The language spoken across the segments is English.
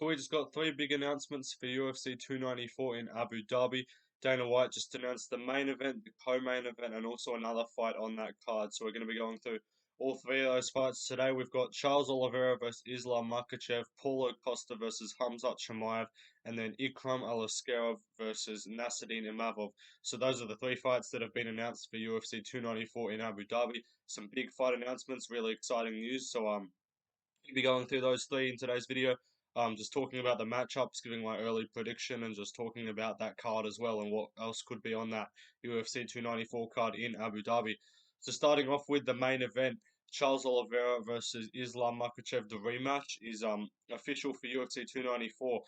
So we just got three big announcements for UFC 294 in Abu Dhabi. Dana White just announced the main event, the co-main event, and also another fight on that card. So we're going to be going through all three of those fights today. We've got Charles Oliveira versus Islam Makhachev, Paulo Costa versus Hamzat Chimaev, and then Ikram Aliskerov versus Nasruddin Imavov. So those are the three fights that have been announced for UFC 294 in Abu Dhabi. Some big fight announcements, really exciting news. So be going through those three in today's video. Just talking about the matchups, giving my early prediction, and just talking about that card as well and what else could be on that UFC 294 card in Abu Dhabi. So starting off with the main event, Charles Oliveira versus Islam Makhachev. The rematch is official for UFC 294.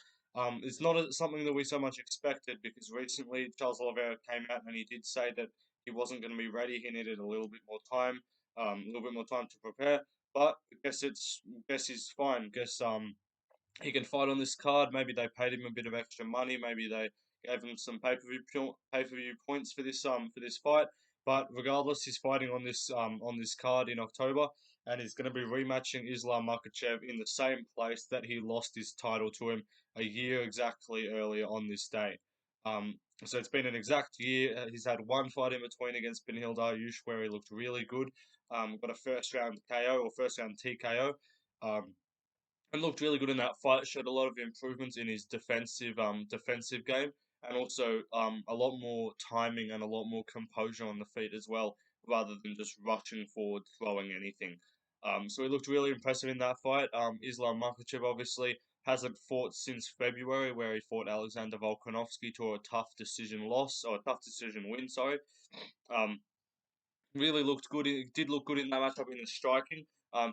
It's not something that we so much expected because recently Charles Oliveira came out and he did say that he wasn't going to be ready. He needed a little bit more time, a little bit more time to prepare. But I guess he's fine. Guess he can fight on this card. Maybe they paid him a bit of extra money. Maybe they gave him some pay-per-view points for this fight. But regardless, he's fighting on this card in October, and he's going to be rematching Islam Makhachev in the same place that he lost his title to him a year exactly earlier on this day. So it's been an exact year. He's had one fight in between against Benil Dariush where he looked really good. Got a first round KO or first round TKO. Um, and looked really good in that fight. Showed a lot of improvements in his defensive game, and also a lot more timing and a lot more composure on the feet as well, rather than just rushing forward, throwing anything. So he looked really impressive in that fight. Islam Makhachev obviously hasn't fought since February, where he fought Alexander Volkanovski to a tough decision loss or a tough decision win. Sorry. Um, really looked good. He did look good in that matchup in the striking.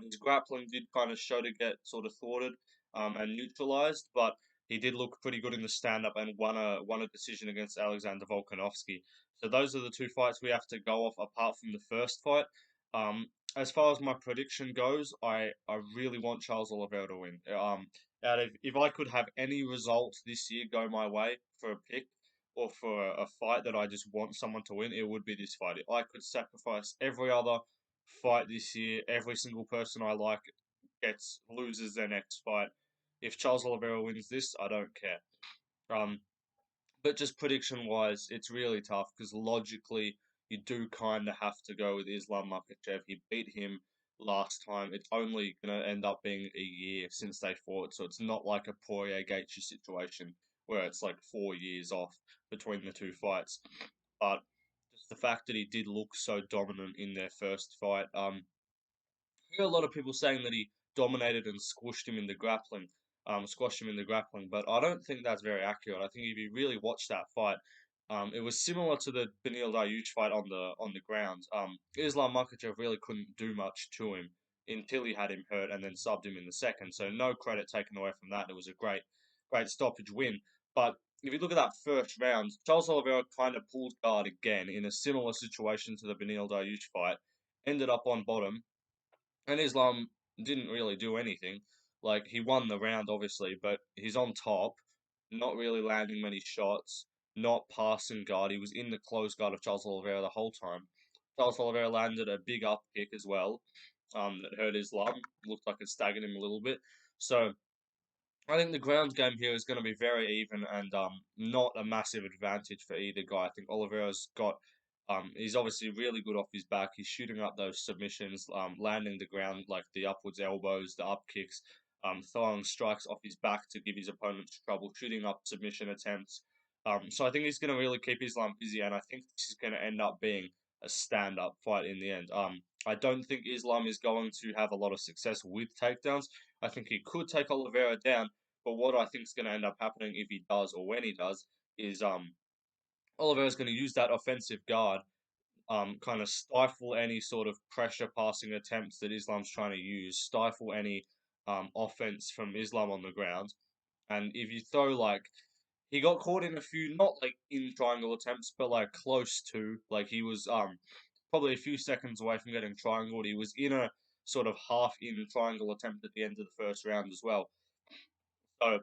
His grappling did kind of show to get sort of thwarted and neutralized, but he did look pretty good in the stand up and won a decision against Alexander Volkanovski. So those are the two fights we have to go off apart from the first fight. Um, as far as my prediction goes, I really want Charles Oliveira to win. Out of if I could have any result this year go my way for a pick, or for a fight that I just want someone to win, it would be this fight. I could sacrifice every other fight this year. Every single person I like loses their next fight. If Charles Oliveira wins this, I don't care. Um, but just prediction wise, it's really tough because logically you do kind of have to go with Islam Makhachev. He beat him last time. It's only going to end up being a year since they fought, so it's not like a Poirier Gaethje situation where it's like 4 years off between the two fights. But just the fact that he did look so dominant in their first fight, I hear a lot of people saying that he dominated and squashed him in the grappling, but I don't think that's very accurate. I think if you really watch that fight, it was similar to the Benil Dariush fight on the ground. Islam Makhachev really couldn't do much to him until he had him hurt and then subbed him in the second. So no credit taken away from that. It was a great stoppage win. But if you look at that first round, Charles Oliveira kind of pulled guard again in a similar situation to the Benil Dariush fight. Ended up on bottom, and Islam didn't really do anything. Like, he won the round, obviously, but he's on top, not really landing many shots, not passing guard. He was in the close guard of Charles Oliveira the whole time. Charles Oliveira landed a big up kick as well, that hurt Islam. Looked like it staggered him a little bit. So I think the ground game here is going to be very even and not a massive advantage for either guy. I think Oliveira's got he's obviously really good off his back. He's shooting up those submissions, landing the ground like the upwards elbows, the up kicks, throwing strikes off his back to give his opponents trouble, shooting up submission attempts. So I think he's going to really keep Islam busy, and I think this is going to end up being a stand-up fight in the end. I don't think Islam is going to have a lot of success with takedowns. I think he could take Oliveira down, but what I think is going to end up happening if he does or when he does is Oliveira's going to use that offensive guard, kind of stifle any sort of pressure passing attempts that Islam's trying to use, stifle any offense from Islam on the ground. And if you throw like he got caught in a few, not like in triangle attempts, but like close to, like he was probably a few seconds away from getting triangled. He was in a sort of half in triangle attempt at the end of the first round as well. So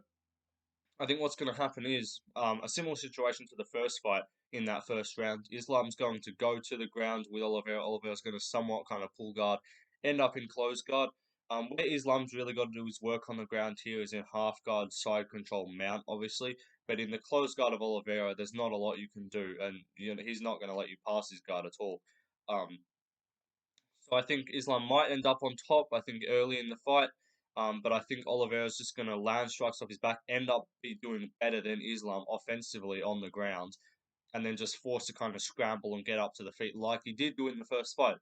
I think what's going to happen is a similar situation to the first fight in that first round. Islam's going to go to the ground with Oliveira. Oliveira's going to somewhat kind of pull guard, end up in close guard. Where Islam's really got to do his work on the ground here is in half guard, side control, mount, obviously. But in the closed guard of Oliveira, there's not a lot you can do, and he's not going to let you pass his guard at all. Um, so I think Islam might end up on top. I think early in the fight, but I think Oliveira's just going to land strikes off his back, end up be doing better than Islam offensively on the ground, and then just forced to kind of scramble and get up to the feet like he did do in the first fight.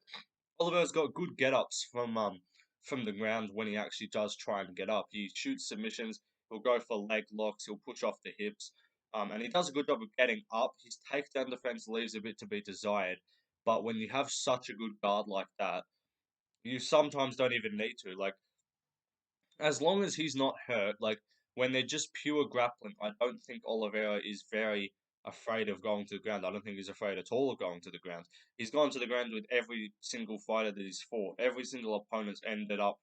Oliver's got good get-ups from the ground when he actually does try and get up. He shoots submissions, he'll go for leg locks, he'll push off the hips, and he does a good job of getting up. His takedown defense leaves a bit to be desired, but when you have such a good guard like that, you sometimes don't even need to. Like, as long as he's not hurt, like when they're just pure grappling, I don't think Oliveira is very afraid of going to the ground. I don't think he's afraid at all of going to the ground. He's gone to the ground with every single fighter that he's fought. Every single opponent's ended up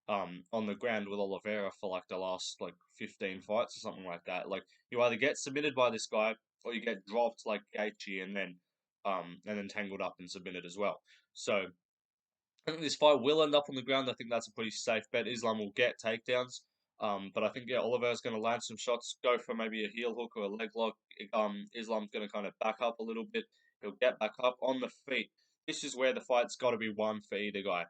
on the ground with Oliveira for like the last like 15 fights or something like that. Like you either get submitted by this guy or you get dropped like Gaethje and then tangled up and submitted as well. So I think this fight will end up on the ground. I think that's a pretty safe bet. Islam will get takedowns. But I think Oliveira's going to land some shots, go for maybe a heel hook or a leg lock. Islam's going to kind of back up a little bit. He'll get back up on the feet. This is where the fight's got to be won for either guy.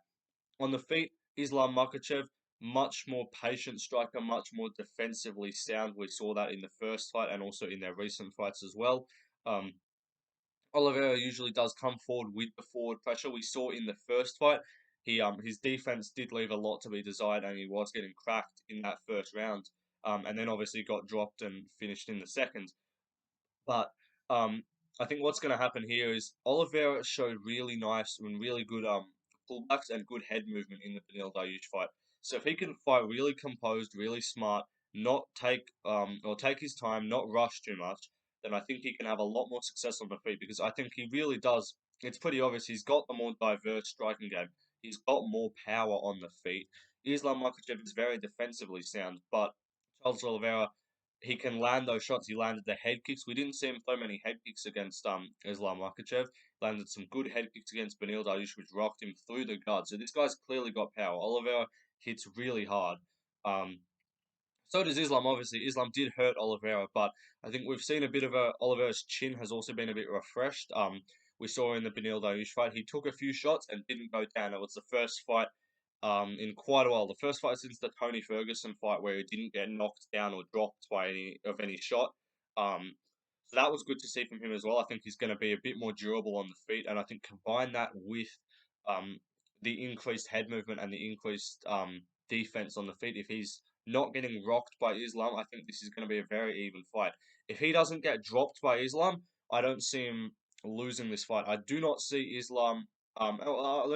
On the feet, Islam Makhachev, much more patient striker, much more defensively sound. We saw that in the first fight and also in their recent fights as well. Um, Oliveira usually does come forward with the forward pressure. We saw in the first fight, his defense did leave a lot to be desired, and he was getting cracked in that first round. And then obviously got dropped and finished in the second. But I think what's going to happen here is Oliveira showed really nice and really good pullbacks and good head movement in the Beneil Dariush fight. So if he can fight really composed, really smart, not take or take his time, not rush too much, then I think he can have a lot more success on the feet because I think he really does. It's pretty obvious he's got the more diverse striking game. He's got more power on the feet. Islam Makhachev is very defensively sound, but Charles Oliveira he can land those shots. He landed the head kicks. We didn't see him throw many head kicks against Islam Makhachev. Landed some good head kicks against Beneil Dariush, which rocked him through the guard. So this guy's clearly got power. Oliveira hits really hard. Um, so does Islam. Obviously, Islam did hurt Oliveira, but I think we've seen a bit of Oliveira's chin has also been a bit refreshed. We saw in the Beneil Dariush fight, he took a few shots and didn't go down. It was the first fight in quite a while. The first fight since the Tony Ferguson fight where he didn't get knocked down or dropped by any shot. So that was good to see from him as well. I think he's going to be a bit more durable on the feet, and I think combine that with um, the increased head movement and the increased defense on the feet. If he's not getting rocked by Islam, I think this is going to be a very even fight. If he doesn't get dropped by Islam, I don't see him losing this fight. I do not see Islam. Let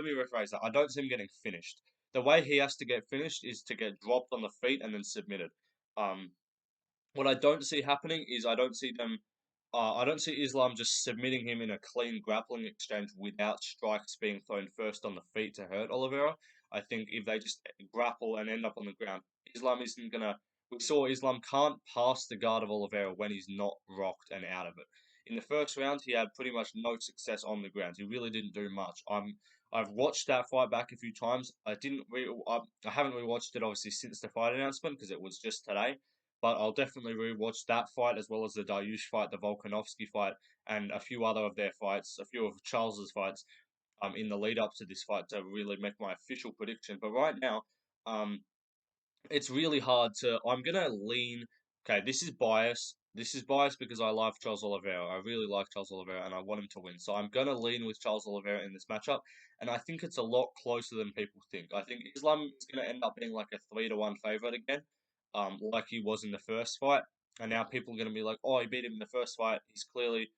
me rephrase that. I don't see him getting finished. The way he has to get finished is to get dropped on the feet and then submitted. Um, what I don't see happening is I don't see Islam just submitting him in a clean grappling exchange without strikes being thrown first on the feet to hurt Oliveira. I think if they just grapple and end up on the ground, Islam isn't gonna. We saw Islam can't pass the guard of Oliveira when he's not rocked and out of it. In the first round, he had pretty much no success on the ground. He really didn't do much. I've watched that fight back a few times. I haven't rewatched it obviously since the fight announcement because it was just today. But I'll definitely rewatch that fight as well as the Dariush fight, the Volkanovski fight, and a few other of their fights, a few of Charles's fights, in the lead up to this fight to really make my official prediction. But right now, um, it's really hard to. I'm gonna lean. Okay, this is bias. This is bias because I love Charles Oliveira. I really like Charles Oliveira, and I want him to win. So I'm gonna lean with Charles Oliveira in this matchup, and I think it's a lot closer than people think. I think Islam is gonna end up being like a 3-1 favorite again, like he was in the first fight. And now people are gonna be like, "Oh, he beat him in the first fight. He's clearly,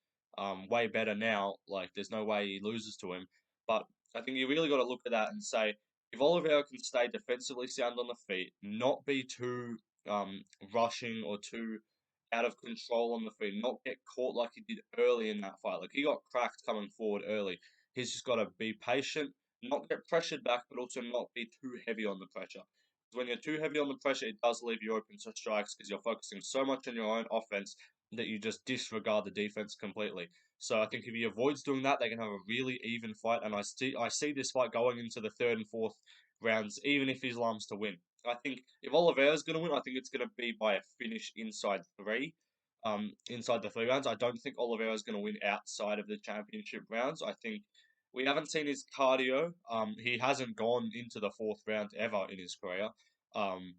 way better now. Like, there's no way he loses to him." But I think you really got to look at that and say if Oliveira can stay defensively sound on the feet, not be too rushing or too out of control on the feet, not get caught like he did early in that fight. Like he got cracked coming forward early. He's just got to be patient, not get pressured back, but also not be too heavy on the pressure. Because when you're too heavy on the pressure, it does leave you open to strikes because you're focusing so much on your own offense that you just disregard the defense completely. So I think if he avoids doing that, they can have a really even fight. And I see this fight going into the third and fourth rounds, even if Islam's to win. I think if Oliveira's going to win, I think it's going to be by a finish inside three. Inside the 3 rounds, I don't think Oliveira's going to win outside of the championship rounds. I think we haven't seen his cardio. He hasn't gone into the fourth round ever in his career. Um,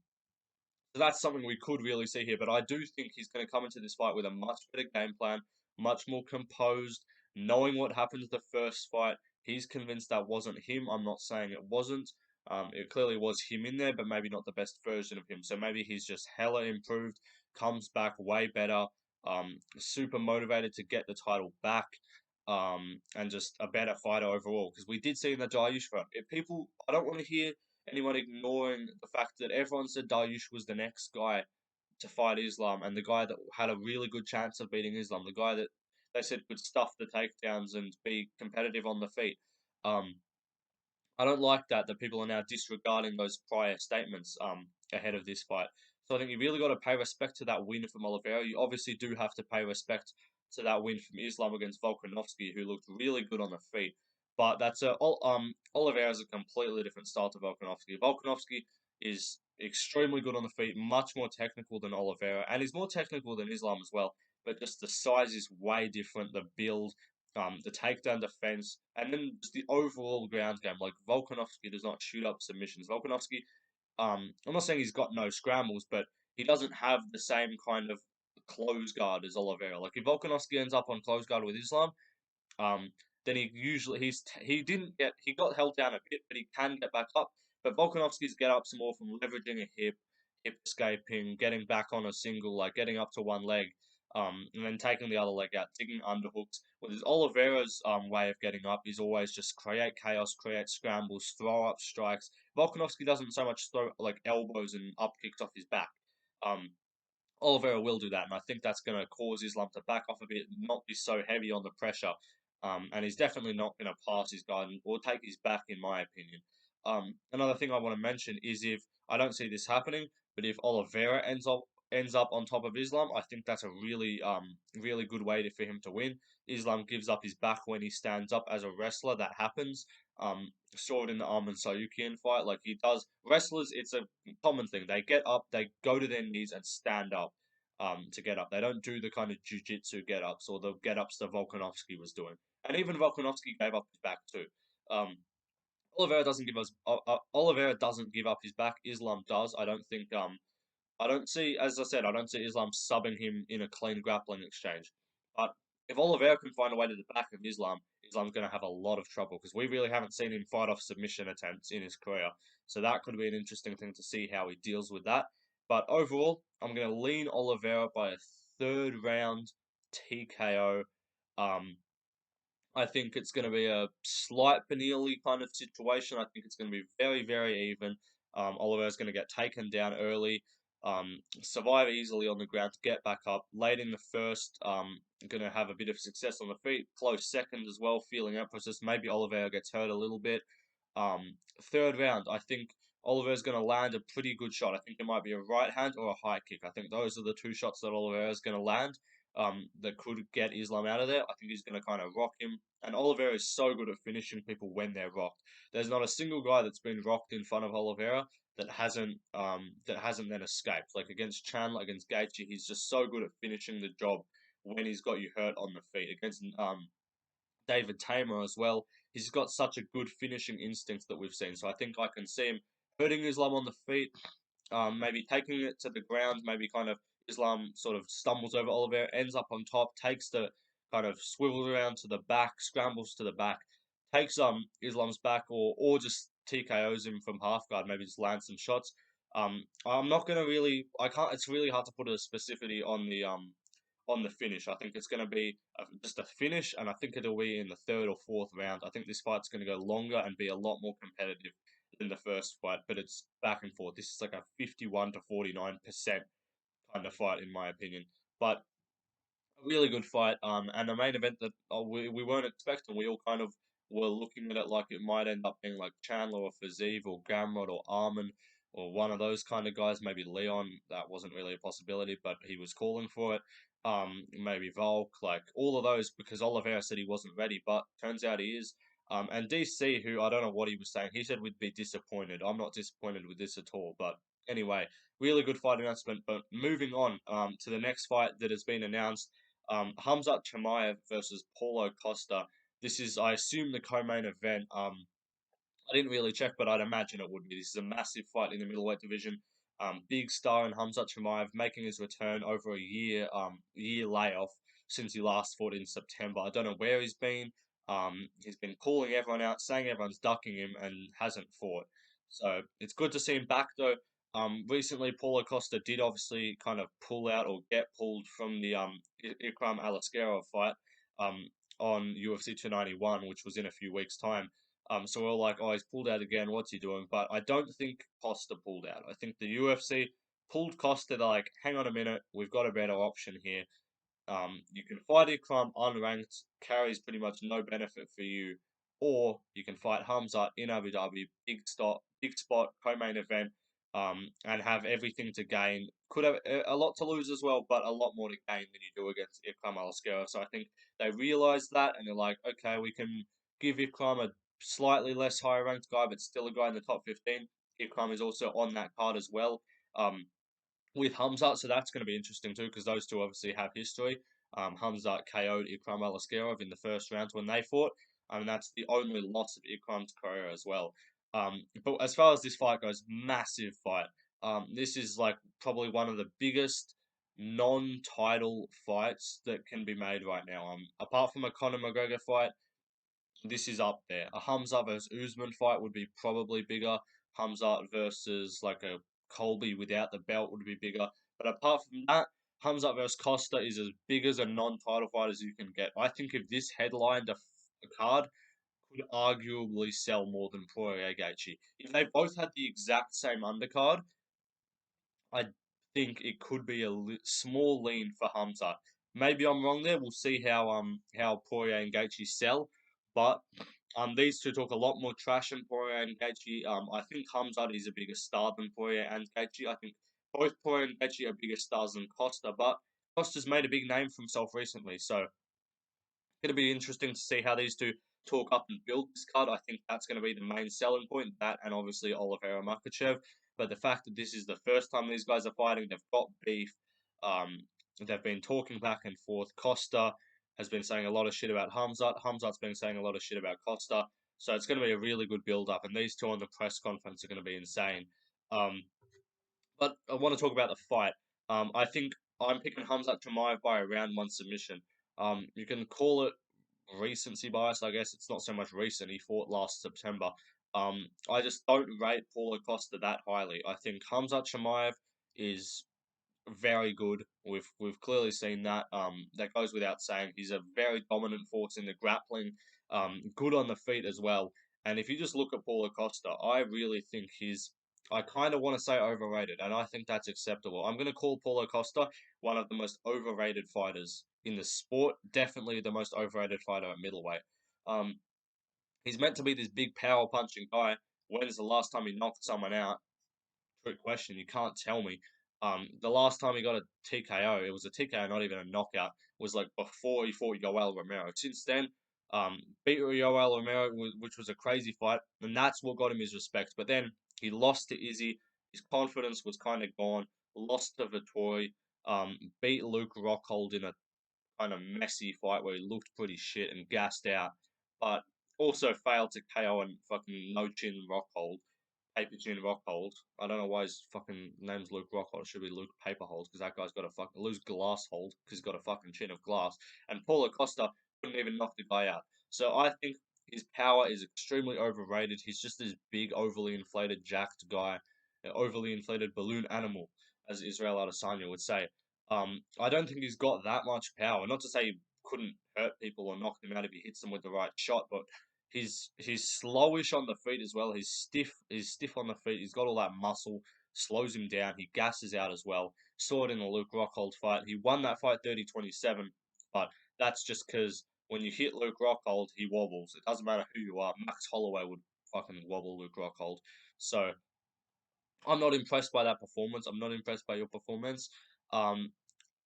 so that's something we could really see here. But I do think he's going to come into this fight with a much better game plan, much more composed, knowing what happened the first fight. He's convinced that wasn't him. I'm not saying it wasn't. It clearly was him in there, but maybe not the best version of him. So maybe he's just hella improved, comes back way better, super motivated to get the title back, and just a better fighter overall. Because we did see in the Dariush fight, if people, I don't want to hear anyone ignoring the fact that everyone said Dariush was the next guy to fight Islam and the guy that had a really good chance of beating Islam, the guy that they said could stuff the takedowns and be competitive on the feet. Um, I don't like that people are now disregarding those prior statements ahead of this fight. So I think you really got to pay respect to that win from Oliveira. You obviously do have to pay respect to that win from Islam against Volkanovski, who looked really good on the feet. But Oliveira is a completely different style to Volkanovski. Volkanovski is extremely good on the feet, much more technical than Oliveira, and he's more technical than Islam as well. But just the size is way different. The build, the takedown defense, and then just the overall ground game. Like Volkanovski does not shoot up submissions. Volkanovski, I'm not saying he's got no scrambles, but he doesn't have the same kind of close guard as Oliveira. Like if Volkanovski ends up on close guard with Islam, um, then he didn't get he got held down a bit, but he can get back up. But Volkanovski's get ups more from leveraging a hip escaping, getting back on a single, like getting up to one leg, and then taking the other leg out, digging underhooks. Whereas Oliveira's way of getting up is always just create chaos, create scrambles, throw up strikes. Volkanovski doesn't so much throw like elbows and up kicks off his back. Um, Oliveira will do that, and I think that's going to cause Islam to back off a bit, not be so heavy on the pressure. And he's definitely not going to pass his guard or take his back, in my opinion. Another thing I want to mention is if I don't see this happening, but if Oliveira ends up on top of Islam, I think that's a really good way for him to win. Islam gives up his back when he stands up as a wrestler. That happens. Saw it in the Arman Sayukian fight. Like he does, wrestlers, it's a common thing. They get up, they go to their knees and stand up to get up. They don't do the kind of jiu-jitsu get-ups or the get-ups that Volkanovski was doing. And even Volkanovski gave up his back too. Um, Oliveira doesn't give up his back. Islam does. I don't see, as I said, I don't see Islam subbing him in a clean grappling exchange. But if Oliveira can find a way to the back of Islam, Islam's going to have a lot of trouble because we really haven't seen him fight off submission attempts in his career. So that could be an interesting thing to see how he deals with that. But overall, I'm going to lean Oliveira by a third round TKO. Um, I think it's going to be a slight Benili kind of situation. I think it's going to be very, very even. Oliver's going to get taken down early, survive easily on the ground, get back up. Late in the first, going to have a bit of success on the feet. Close second as well, feeling emphasis. Maybe Oliveira gets hurt a little bit. Third round, I think Oliveira's going to land a pretty good shot. I think it might be a right hand or a high kick. I think those are the two shots that Oliveira's going to land. That could get Islam out of there. I think he's going to kind of rock him. And Oliveira is so good at finishing people when they're rocked. There's not a single guy that's been rocked in front of Oliveira that hasn't then escaped. Like against Chandler, against Gaethje, he's just so good at finishing the job when he's got you hurt on the feet. Against David Tamer as well, he's got such a good finishing instinct that we've seen. So I think I can see him hurting Islam on the feet, maybe taking it to the ground, maybe kind of Islam sort of stumbles over Oliveira, ends up on top, takes the kind of swivels around to the back, scrambles to the back, takes Islam's back, or just TKOs him from half guard, maybe just lands some shots. I'm not gonna really, I can't. It's really hard to put a specificity on the finish. I think it's going to be just a finish, and I think it'll be in the third or fourth round. I think this fight's going to go longer and be a lot more competitive than the first fight, but it's back and forth. This is like a 51 to 49% kind of fight, in my opinion. But a really good fight, and a main event that we weren't expecting. We all kind of were looking at it like it might end up being like Chandler or Fiziev or Gamrot or Arman or one of those kind of guys. Maybe Leon, that wasn't really a possibility, but he was calling for it. Maybe Volk, like all of those, because Oliveira said he wasn't ready, but turns out he is. And DC, who I don't know what he was saying, he said we'd be disappointed. I'm not disappointed with this at all. But anyway, really good fight announcement. But moving on to the next fight that has been announced, Hamzat Chimaev versus Paulo Costa. This is, I assume, the co-main event. I didn't really check, but I'd imagine it would be. This is a massive fight in the middleweight division. Big star in Hamzat Chimaev making his return over a year layoff since he last fought in September. I don't know where he's been. He's been calling everyone out, saying everyone's ducking him, and hasn't fought. So it's good to see him back, though. Recently, Paulo Costa did obviously kind of pull out or get pulled from the Ikram Aliskerov fight on UFC 291, which was in a few weeks' time. So we're like, oh, he's pulled out again. What's he doing? But I don't think Costa pulled out. I think the UFC pulled Costa. They're like, hang on a minute, we've got a better option here. You can fight Ikram unranked, carries pretty much no benefit for you, or you can fight Hamzat in Abu Dhabi, big spot, co-main event, and have everything to gain. Could have a lot to lose as well, but a lot more to gain than you do against Ikram Aliskerov. So I think they realised that, and they're like, okay, we can give Ikram a slightly less higher ranked guy, but still a guy in the top 15. Ikram is also on that card as well. With Hamzat, so that's going to be interesting too, because those two obviously have history. Hamzat KO'd Ikram Aliskerov in the first round when they fought, and that's the only loss of Ikram's career as well. But as far as this fight goes, massive fight. This is like probably one of the biggest non-title fights that can be made right now. Apart from a Conor McGregor fight, this is up there. A Hamzat versus Usman fight would be probably bigger. Hamzat versus like a Colby without the belt would be bigger. But apart from that, Hamzat versus Costa is as big as a non-title fight as you can get. I think if this headlined a card, could arguably sell more than Poirier Gaethje. If they both had the exact same undercard, I think it could be a small lean for Hamzat. Maybe I'm wrong there. We'll see how Poirier and Gaethje sell, but these two talk a lot more trash than Poirier and Gaethje. I think Hamzat is a bigger star than Poirier and Gaethje. I think both Poirier and Gaethje are bigger stars than Costa, but Costa's made a big name for himself recently, so going to be interesting to see how these two talk up and build this card. I think that's going to be the main selling point, that and obviously Oliveira Makhachev. But the fact that this is the first time these guys are fighting, they've got beef. Um, they've been talking back and forth. Costa has been saying a lot of shit about Hamzat. Hamzat's been saying a lot of shit about Costa. So it's going to be a really good build up, and these two on the press conference are going to be insane. Um, but I want to talk about the fight. I think I'm picking Hamzat Chimaev by a round one submission. You can call it recency bias, I guess. It's not so much recent. He fought last September. I just don't rate Paulo Costa that highly. I think Hamzat Chimaev is very good. We've clearly seen that. That goes without saying. He's a very dominant force in the grappling. Good on the feet as well. And if you just look at Paulo Costa, I really think he's. I kind of want to say overrated, and I think that's acceptable. I'm going to call Paulo Costa one of the most overrated fighters in the sport. Definitely the most overrated fighter at middleweight. Um, he's meant to be this big power punching guy. When's the last time he knocked someone out? Trick question. You can't tell me. The last time he got a TKO, it was a TKO, not even a knockout. Was like before he fought Yoel Romero. Since then, beat Yoel Romero, which was a crazy fight, and that's what got him his respect. But then he lost to Izzy. His confidence was kind of gone. Lost to Vittori. Beat Luke Rockhold in a kind of messy fight where he looked pretty shit and gassed out, but also failed to KO and fucking no chin Rockhold. Paper Chin Rockhold. I don't know why his fucking name's Luke Rockhold. It should be Luke Paperhold because that guy's got a fucking lose glass hold because he's got a fucking chin of glass. And Paulo Costa couldn't even knock the guy out. So I think his power is extremely overrated. He's just this big, overly inflated, jacked guy, an overly inflated balloon animal, as Israel Adesanya would say. I don't think he's got that much power. Not to say he couldn't hurt people or knock them out if he hits them with the right shot, but he's slowish on the feet as well. He's stiff on the feet. He's got all that muscle, slows him down. He gasses out as well. Saw it in the Luke Rockhold fight. He won that fight 30-27, but that's just because when you hit Luke Rockhold, he wobbles. It doesn't matter who you are. Max Holloway would fucking wobble Luke Rockhold. So I'm not impressed by that performance. I'm not impressed by your performance. Um,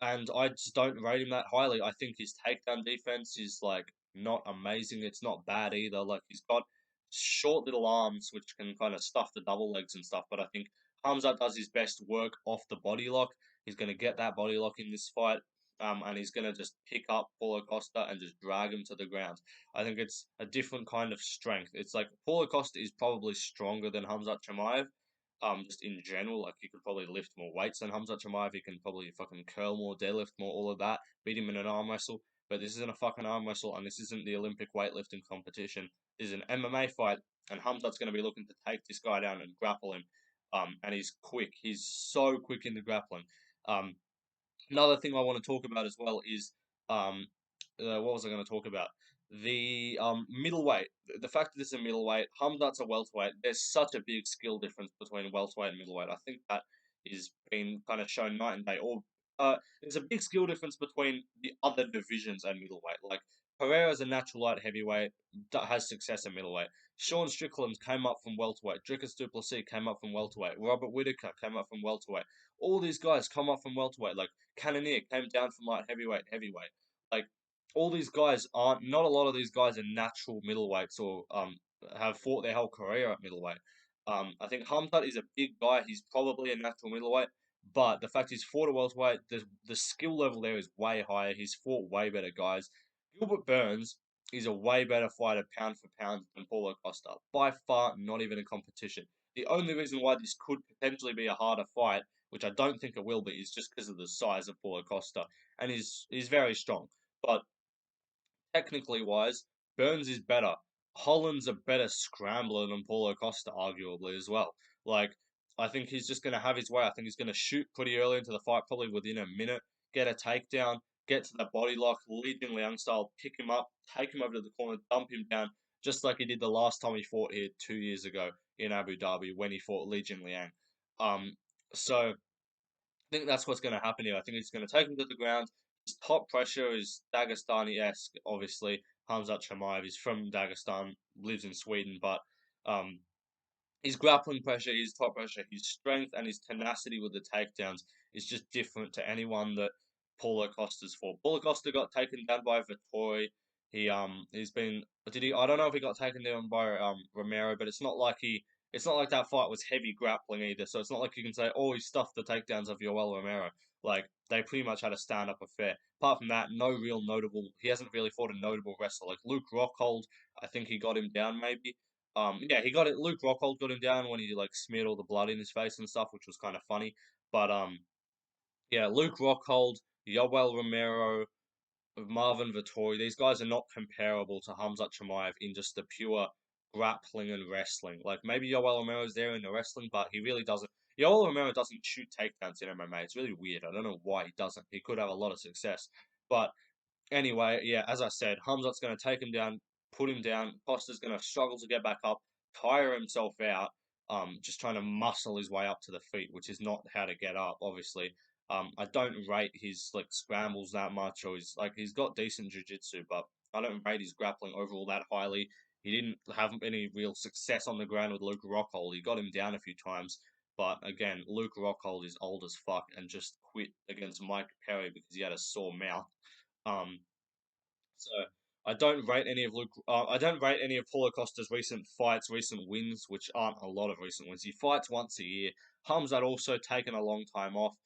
and I just don't rate him that highly. I think his takedown defense is like not amazing. It's not bad either. Like he's got short little arms which can kind of stuff the double legs and stuff. But I think Hamzat does his best work off the body lock. He's going to get that body lock in this fight. And he's going to just pick up Paulo Costa and just drag him to the ground. I think it's a different kind of strength. It's like Paulo Costa is probably stronger than Hamzat Chimaev, just in general. Like he could probably lift more weights than Hamzat Chimaev. He can probably fucking curl more, deadlift more, all of that. Beat him in an arm wrestle. But this isn't a fucking arm wrestle, and this isn't the Olympic weightlifting competition. This is an MMA fight, and Hamzat's going to be looking to take this guy down and grapple him. And he's quick. He's so quick in the grappling. Um, Another thing I want to talk about as well is um, what was I going to talk about? The middleweight. The fact that this is a middleweight, Hamdat's a welterweight. There's such a big skill difference between welterweight and middleweight. I think that is being kind of shown night and day. Or there's a big skill difference between the other divisions and middleweight. Like Pereira's a natural light heavyweight, has success at middleweight. Sean Strickland came up from welterweight. Dricus du Plessis came up from welterweight. Robert Whitaker came up from welterweight. All these guys come up from welterweight. Like Cannonier came down from light heavyweight. Like all these guys aren't. Not a lot of these guys are natural middleweights or have fought their whole career at middleweight. I think Hamzat is a big guy. He's probably a natural middleweight, but the fact he's fought a welterweight, the skill level there is way higher. He's fought way better guys. Gilbert Burns is a way better fighter pound for pound than Paulo Costa. By far, not even a competition. The only reason why this could potentially be a harder fight, which I don't think it will be, is just because of the size of Paulo Costa, and he's very strong. But technically wise, Burns is better. Holland's a better scrambler than Paulo Costa, arguably as well. Like I think he's just going to have his way. I think he's going to shoot pretty early into the fight, probably within a minute, get a takedown, get to the body lock, Li Jingliang style, pick him up, take him over to the corner, dump him down, just like he did the last time he fought here 2 years ago in Abu Dhabi when he fought Li Jingliang. So I think that's what's going to happen here. I think he's going to take him to the ground. His top pressure is Dagestani-esque, obviously. Hamzat Chimaev is from Dagestan, lives in Sweden, but um, his grappling pressure, his top pressure, his strength, and his tenacity with the takedowns is just different to anyone that Paulo Costa's fought. Paulo Costa got taken down by Vettori. He's been did he I don't know if he got taken down by Romero, but it's not like that fight was heavy grappling either. So it's not like you can say, oh, he stuffed the takedowns of Yoel Romero. Like they pretty much had a stand up affair. Apart from that, no real notable. He hasn't really fought a notable wrestler like Luke Rockhold. I think he got him down maybe. Yeah, he got it. Luke Rockhold got him down when he like smeared all the blood in his face and stuff, which was kind of funny. But yeah, Luke Rockhold, Yoel Romero, Marvin Vittori, these guys are not comparable to Hamzat Chimaev in just the pure grappling and wrestling. Like maybe Yoel Romero's there in the wrestling, but he really doesn't. Yoel Romero doesn't shoot takedowns in MMA. It's really weird. I don't know why he doesn't. He could have a lot of success, but anyway, yeah, as I said, Hamzat's going to take him down, put him down. Costa's going to struggle to get back up, tire himself out, just trying to muscle his way up to the feet, which is not how to get up, obviously. I don't rate his like scrambles that much, or he's got decent jiu-jitsu, but I don't rate his grappling overall that highly. He didn't have any real success on the ground with Luke Rockhold. He got him down a few times, but again, Luke Rockhold is old as fuck and just quit against Mike Perry because he had a sore mouth. Um, so I don't rate any of Paulo Costa's recent fights, recent wins, which aren't a lot of recent wins. He fights once a year. Hamzat also taken a long time off.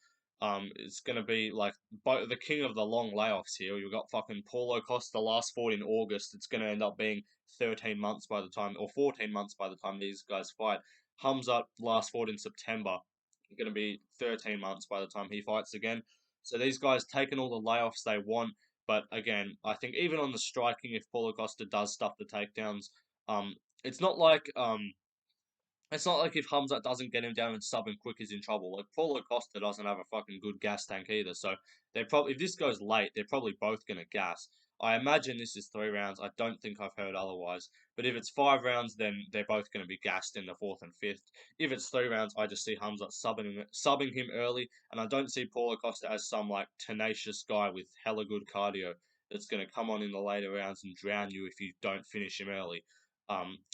It's gonna be like the king of the long layoffs here. You've got fucking Paulo Costa last fought in August. It's gonna end up being 13 months by the time, or 14 months by the time these guys fight. Hamzat last fought in September. It's gonna be 13 months by the time he fights again. So these guys taking all the layoffs they want. But again, I think even on the striking, if Paulo Costa does stuff the takedowns, um, it's not like if Hamzat doesn't get him down and sub him quick, he's in trouble. Like Paulo Costa doesn't have a fucking good gas tank either. So they probably if this goes late, they're probably both gonna gas. I imagine this is 3 rounds. I don't think I've heard otherwise. But if it's 5 rounds, then they're both going to be gassed in the fourth and fifth. If it's 3 rounds, I just see Hamzat subbing him early, and I don't see Paulo Costa as some like tenacious guy with hella good cardio that's going to come on in the later rounds and drown you if you don't finish him early.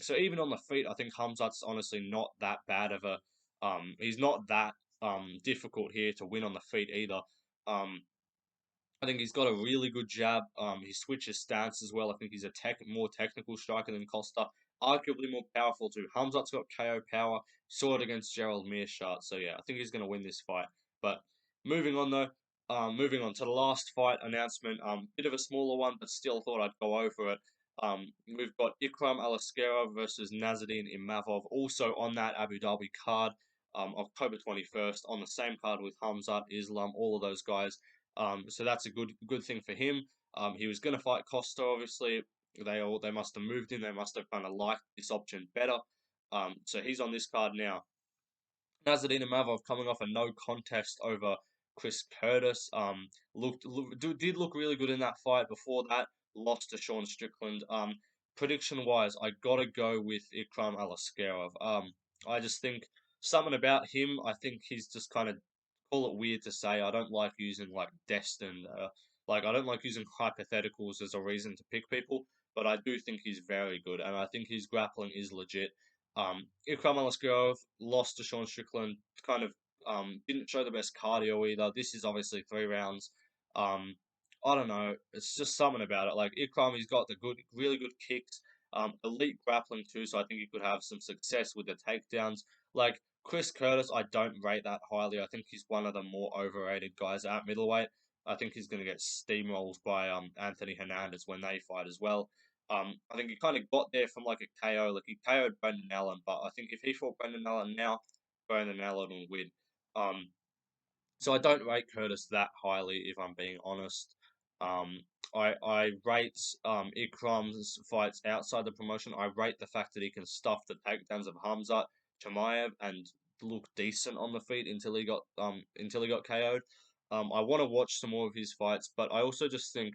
So even on the feet, I think Hamzat's honestly not that bad of a. He's not that difficult here to win on the feet either. Um, I think he's got a really good jab. He switches stance as well. I think he's a more technical striker than Costa. Arguably more powerful too. Hamzat's got KO power. Saw it against Gerald Meerschaert. So yeah, I think he's going to win this fight. But moving on though, moving on to the last fight announcement. Bit of a smaller one, but still thought I'd go over it. We've got Ikram Aliskerov versus Nazardine Imavov, also on that Abu Dhabi card. October 21st, on the same card with Hamzat, Islam, all of those guys. So that's a good thing for him. He was going to fight Costa, obviously. They must have moved him. They must have kind of liked this option better. So he's on this card now. Nazardine Imavov coming off a no contest over Chris Curtis. Did look really good in that fight. Before that, lost to Sean Strickland. Prediction wise, I gotta go with Ikram Aliskerov. I just think something about him. I think he's just kind of, call it weird to say. I don't like using like destined. Like I don't like using hypotheticals as a reason to pick people. But I do think he's very good, and I think his grappling is legit. Ikram Aliskerov lost to Sean Strickland, kind of didn't show the best cardio either. This is obviously 3 rounds. Um, I don't know. It's just something about it. Like Ikram, he's got the really good kicks, elite grappling too. So I think he could have some success with the takedowns. Like Chris Curtis, I don't rate that highly. I think he's one of the more overrated guys at middleweight. I think he's going to get steamrolled by Anthony Hernandez when they fight as well. I think he kind of got there from like a KO. Like he KO'd Brendan Allen, but I think if he fought Brendan Allen now, Brendan Allen will win. Um, so I don't rate Curtis that highly, if I'm being honest. I rate Ikram's fights outside the promotion. I rate the fact that he can stuff the takedowns of Hamzat, Chimaev, and look decent on the feet until he got KO'd. I want to watch some more of his fights, but I also just think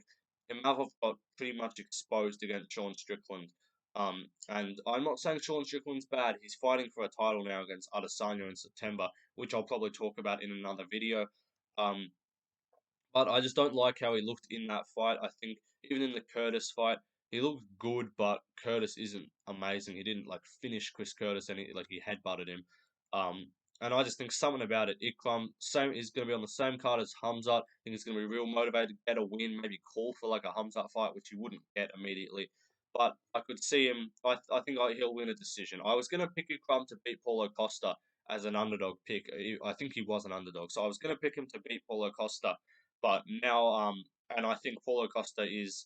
Imavov got pretty much exposed against Sean Strickland. And I'm not saying Sean Strickland's bad. He's fighting for a title now against Adesanya in September, which I'll probably talk about in another video. Um, but I just don't like how he looked in that fight. I think even in the Curtis fight, he looked good, but Curtis isn't amazing. He didn't like finish Chris Curtis, and he headbutted him. Um, and I just think something about it. Ikram same is going to be on the same card as Hamzat. I think he's going to be real motivated, get a win, maybe call for like a Hamzat fight, which he wouldn't get immediately. But I could see him. I think he'll win a decision. I was going to pick Ikram to beat Paulo Costa as an underdog pick. I think he was an underdog, so I was going to pick him to beat Paulo Costa. But now, and I think Paulo Costa is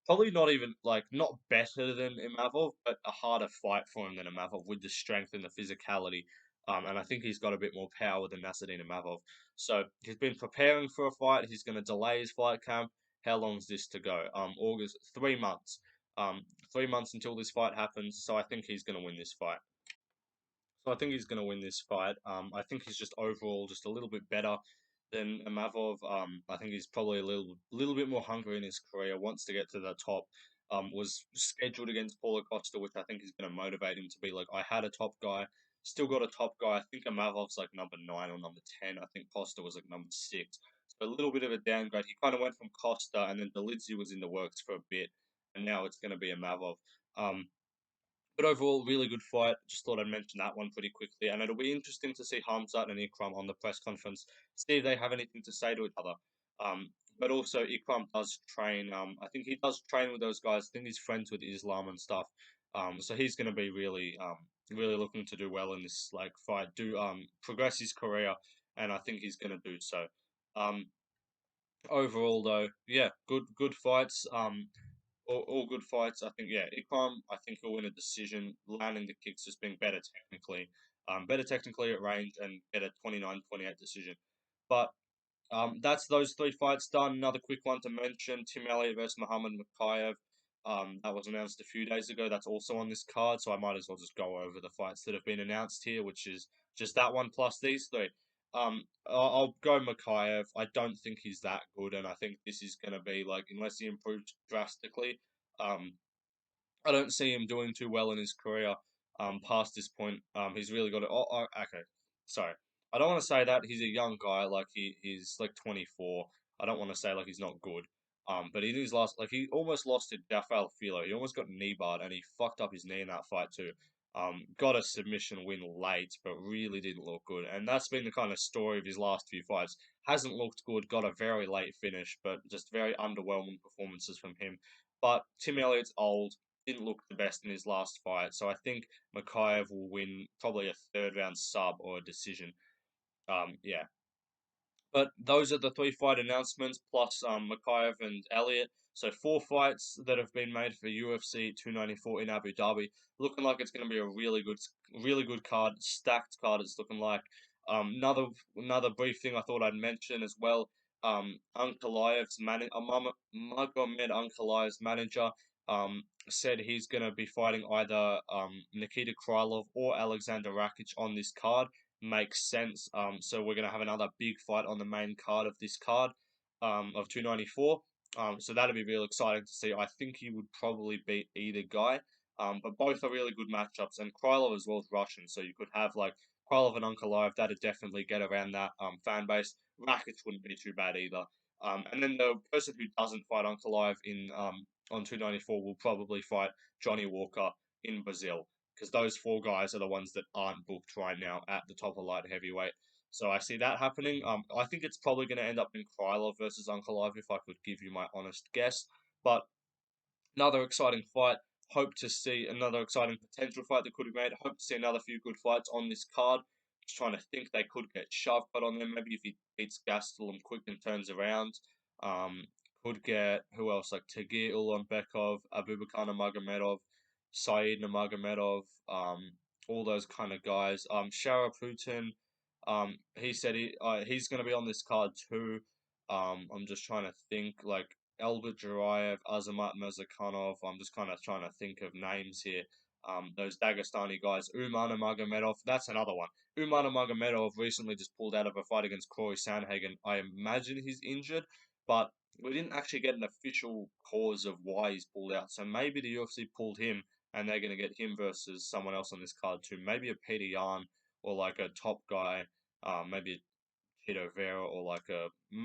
probably not even like not better than Imavov, but a harder fight for him than Imavov with the strength and the physicality. And I think he's got a bit more power than Nasruddin Imavov. So he's been preparing for a fight. He's going to delay his fight camp. How long is this to go? August, 3 months. 3 months until this fight happens. So I think he's going to win this fight. So I think he's going to win this fight. I think he's just overall just a little bit better than Imavov. I think he's probably a little bit more hungry in his career. Wants to get to the top. Was scheduled against Paulo Costa, which I think is going to motivate him to be like, I had a top guy, still got a top guy. I think Imavov's like number 9 or number 10. I think Costa was like number 6. So a little bit of a downgrade. He kind of went from Costa, and then Dolidze was in the works for a bit, and now it's going to be Imavov. Um, but overall, really good fight. Just thought I'd mention that one pretty quickly. And it'll be interesting to see Hamzat and Ikram on the press conference, see if they have anything to say to each other. But also, Ikram does train. I think he does train with those guys. I think he's friends with Islam and stuff. So he's going to be really looking to do well in this like fight, do progress his career, and I think he's going to do so. Um, Overall, though, yeah, good fights. All good fights. I think, yeah, Ikram, I think he'll win a decision, landing the kicks, just being better technically at range, and get a 29-28 decision. But that's those 3 fights done. Another quick one to mention: Tim Elliott versus Muhammad Mokaev. That was announced a few days ago. That's also on this card, so I might as well just go over the fights that have been announced here, which is just that one plus these 3. I'll go Mokaev. I don't think he's that good, and I think this is going to be like, unless he improves drastically, um, I don't see him doing too well in his career. Past this point, he's really got it. Okay, sorry. I don't want to say that he's a young guy. Like he's like 24. I don't want to say like he's not good. But in his last, like he almost lost to Rafael Filo. He almost got knee barred, and he fucked up his knee in that fight too. Got a submission win late, but really didn't look good. And that's been the kind of story of his last few fights. Hasn't looked good, got a very late finish, but just very underwhelming performances from him. But Tim Elliott's old, didn't look the best in his last fight. So I think Mokaev will win probably a third round sub or a decision. Yeah, but those are the 3 fight announcements plus Mokaev and Elliott. So 4 fights that have been made for UFC 294 in Abu Dhabi. Looking like it's going to be a really good card, stacked card. It's looking like. Another brief thing I thought I'd mention as well. Ankalaev's Magomed Ankalaev's manager said he's going to be fighting either Nikita Krylov or Alexander Rakic on this card. Makes sense. So we're going to have another big fight on the main card of this card of 294. So that'll be real exciting to see. I think he would probably beat either guy. But both are really good matchups, and Krylov as well is Russian, so you could have like Krylov and Ankalaev. That'd definitely get around that fan base. Rakic wouldn't be too bad either. And then the person who doesn't fight Ankalaev in on 294 will probably fight Johnny Walker in Brazil, because those 4 guys are the ones that aren't booked right now at the top of light heavyweight. So I see that happening. I think it's probably going to end up in Krylov versus Ankalaev if I could give you my honest guess. But another exciting fight. Hope to see another exciting potential fight that could be made. Hope to see another few good fights on this card. Just trying to think they could get shoved, but on them maybe if he beats Gastelum quick and turns around. Um, could get who else like Tagir Ulanbekov, Abubakar Nurmagomedov, Saeed Nurmagomedov, all those kind of guys. Shara Putin, he said he's going to be on this card too. I'm just trying to think like Elbert Jurayev, Azamat Mezakhanov. I'm just kind of trying to think of names here. Those Dagestani guys, Umar Nurmagomedov. That's another one. Umar Nurmagomedov recently just pulled out of a fight against Corey Sandhagen. I imagine he's injured, but we didn't actually get an official cause of why he's pulled out. So maybe the UFC pulled him, and they're going to get him versus someone else on this card too. Maybe a Peter Yan or like a top guy. Maybe Oliveira or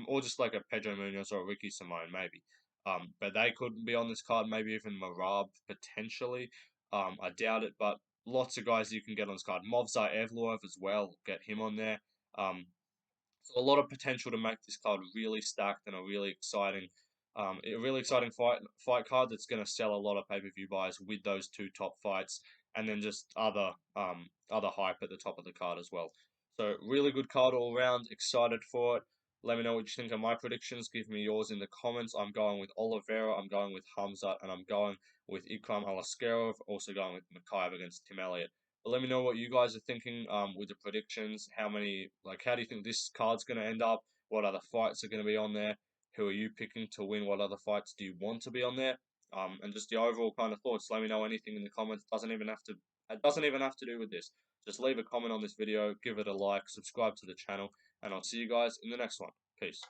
or just like a Pedro Munoz or a Ricky Simone maybe. But they could be on this card. Maybe even Marab potentially. I doubt it, but lots of guys you can get on this card. Movsar Evloev as well. Get him on there. So a lot of potential to make this card really stacked and a really exciting fight card that's going to sell a lot of pay-per-view buys with those 2 top fights, and then just other hype at the top of the card as well. So really good card all around. Excited for it. Let me know what you think of my predictions. Give me yours in the comments. I'm going with Oliveira. I'm going with Hamzat, and I'm going with Ikram Aliskerov. Also going with Mokaev against Tim Elliott. But let me know what you guys are thinking with the predictions. How do you think this card's going to end up? What other fights are going to be on there? Who are you picking to win? What other fights do you want to be on there? And just the overall kind of thoughts. Let me know anything in the comments. It doesn't even have to do with this. Just leave a comment on this video, give it a like, subscribe to the channel, and I'll see you guys in the next one. Peace.